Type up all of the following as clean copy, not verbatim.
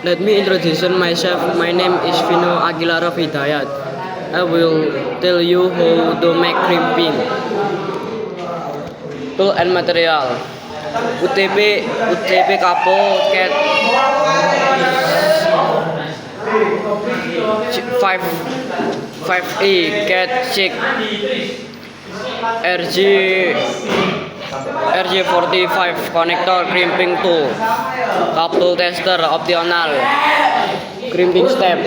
Let me introduce myself. My name is Vino Aguilar of Hidayat. I will tell you how to make crimping. Tool and material. UTP couple cat 5E cat 6 RG45 connector crimping tool, couple tester optional, crimping step.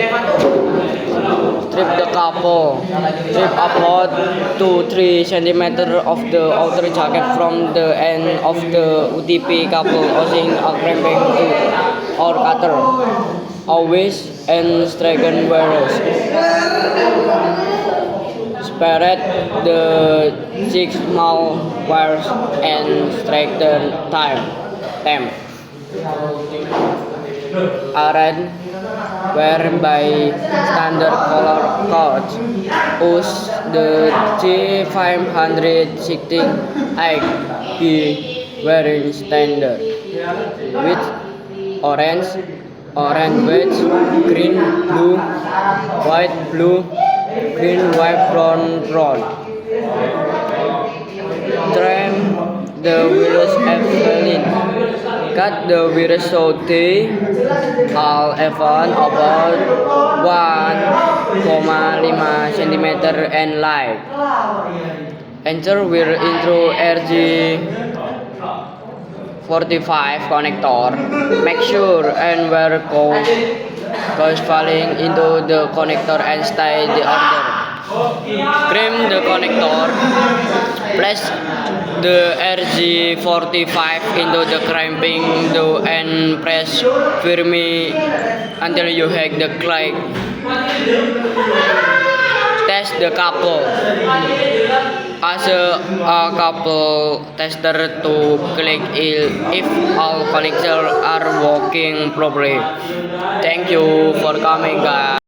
Strip the couple. Strip about 2-3 cm of the outer jacket from the end of the UTP couple using a crimping tool or cutter. Always and straighten wires. Separate the 6 small wires and straighten them. Arrange wire by standard color codes. Use the G516 wiring standard with orange, white, green, blue, white, blue, green, white, brown. Trim the wires evenly. Cut the wires so they are even about 1,5 cm and light. Enter wire into RG45 connector. Make sure and wire goes falling into the connector and stay the order. Crimp the connector. Place the RG45 into the crimping tool and press firmly until you hit the click. Test the couple. As a couple tester to click if all connectors are working properly. Thank you for coming, guys.